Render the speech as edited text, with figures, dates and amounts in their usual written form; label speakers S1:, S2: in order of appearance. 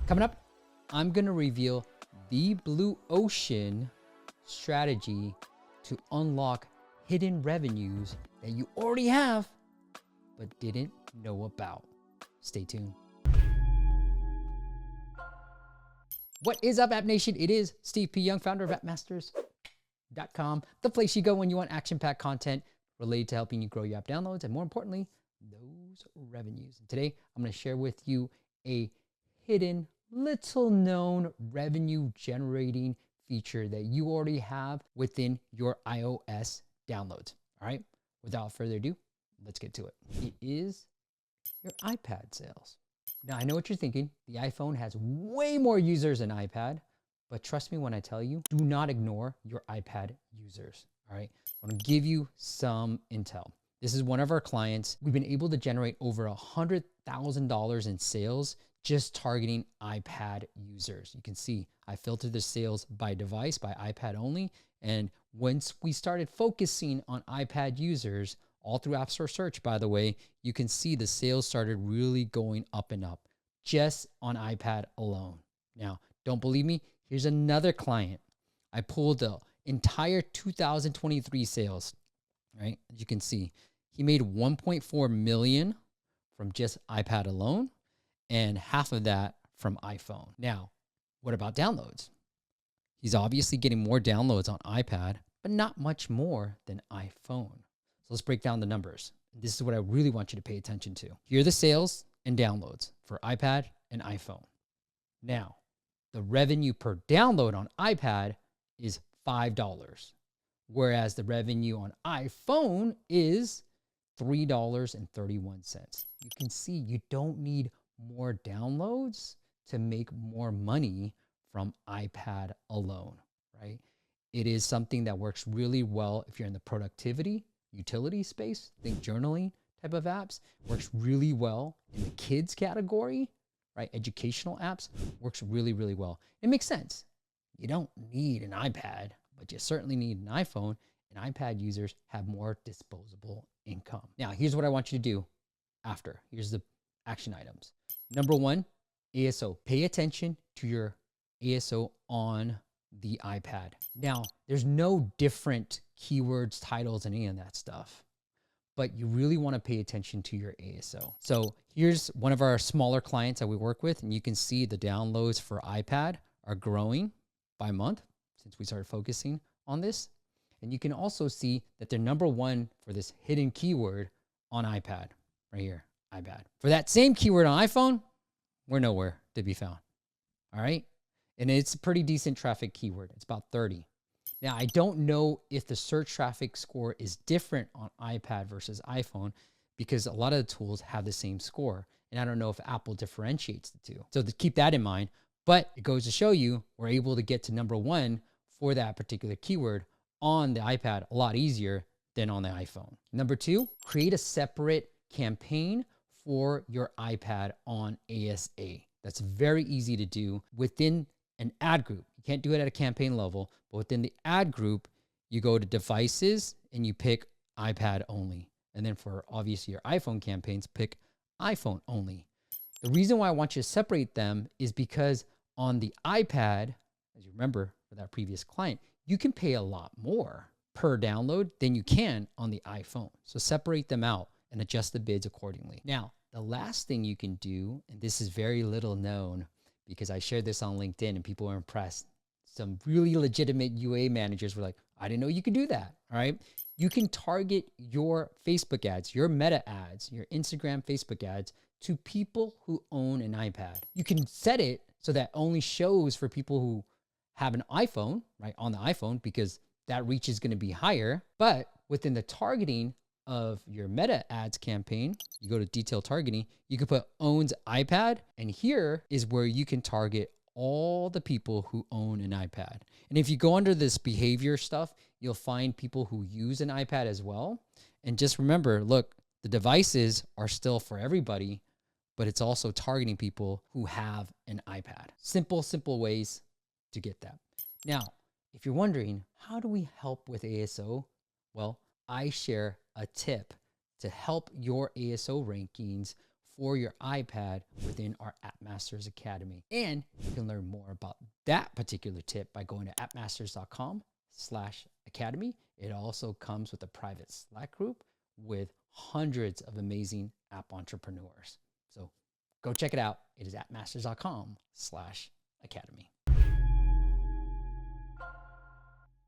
S1: Coming up, I'm going to reveal the blue ocean strategy to unlock hidden revenues that you already have, but didn't know about. Stay tuned. What is up, App Nation? It is Steve P. Young, founder of appmasters.com, the place you go when you want action-packed content related to helping you grow your app downloads and, more importantly, those revenues. And today, I'm going to share with you a hidden, little-known revenue-generating feature that you already have within your iOS downloads. All right, without further ado, let's get to it. It is your iPad sales. Now, I know what you're thinking. The iPhone has way more users than iPad, but trust me when I tell you, do not ignore your iPad users. All right, I'm gonna give you some intel. This is one of our clients. We've been able to generate over $100,000 in sales just targeting iPad users. You can see I filtered the sales by device, by iPad only. And once we started focusing on iPad users, all through App Store search, by the way, you can see the sales started really going up and up just on iPad alone. Now, don't believe me? Here's another client. I pulled the entire 2023 sales, right? As you can see, he made 1.4 million from just iPad alone, and half of that from iPhone. Now, what about downloads? He's obviously getting more downloads on iPad, but not much more than iPhone. So let's break down the numbers. This is what I really want you to pay attention to. Here are the sales and downloads for iPad and iPhone. Now, the revenue per download on iPad is $5, whereas the revenue on iPhone is $3.31. You can see you don't need more downloads to make more money from iPad alone, right? It is something that works really well if you're in the productivity, utility space, think journaling type of apps, works really well in the kids category, right? Educational apps works really, really well. It makes sense. You don't need an iPad, but you certainly need an iPhone, and iPad users have more disposable income. Now, here's what I want you to do after. Here's the action items. Number one, ASO. Pay attention to your ASO on the iPad. Now, there's no different keywords, titles, and any of that stuff, but you really want to pay attention to your ASO. So here's one of our smaller clients that we work with, and you can see the downloads for iPad are growing by month since we started focusing on this. And you can also see that they're number one for this hidden keyword on iPad, right here, iPad. For that same keyword on iPhone, we're nowhere to be found, all right? And it's a pretty decent traffic keyword. It's about 30. Now, I don't know if the search traffic score is different on iPad versus iPhone because a lot of the tools have the same score. And I don't know if Apple differentiates the two. So to keep that in mind, but it goes to show you we're able to get to number one for that particular keyword on the iPad a lot easier than on the iPhone. Number two, create a separate campaign for your iPad on ASA. That's very easy to do within an ad group. You can't do it at a campaign level, but within the ad group, you go to devices and you pick iPad only. And then for obviously your iPhone campaigns, pick iPhone only. The reason why I want you to separate them is because on the iPad, as you remember for that previous client, you can pay a lot more per download than you can on the iPhone. So separate them out and adjust the bids accordingly. Now, the last thing you can do, and this is very little known because I shared this on LinkedIn and people were impressed. Some really legitimate UA managers were like, I didn't know you could do that, all right? You can target your Facebook ads, your Meta ads, your Instagram, Facebook ads to people who own an iPad. You can set it so that only shows for people who have an iPhone, right, on the iPhone, because that reach is gonna be higher. But within the targeting of your Meta ads campaign, you go to detailed targeting, you can put owns iPad, and here is where you can target all the people who own an iPad. And if you go under this behavior stuff, you'll find people who use an iPad as well. And just remember, look, the devices are still for everybody, but it's also targeting people who have an iPad. Simple, simple ways to get that. Now, if you're wondering, how do we help with ASO? Well, I share a tip to help your ASO rankings for your iPad within our App Masters Academy. And you can learn more about that particular tip by going to appmasters.com/academy. It also comes with a private Slack group with hundreds of amazing app entrepreneurs. So go check it out. It is appmasters.com/academy.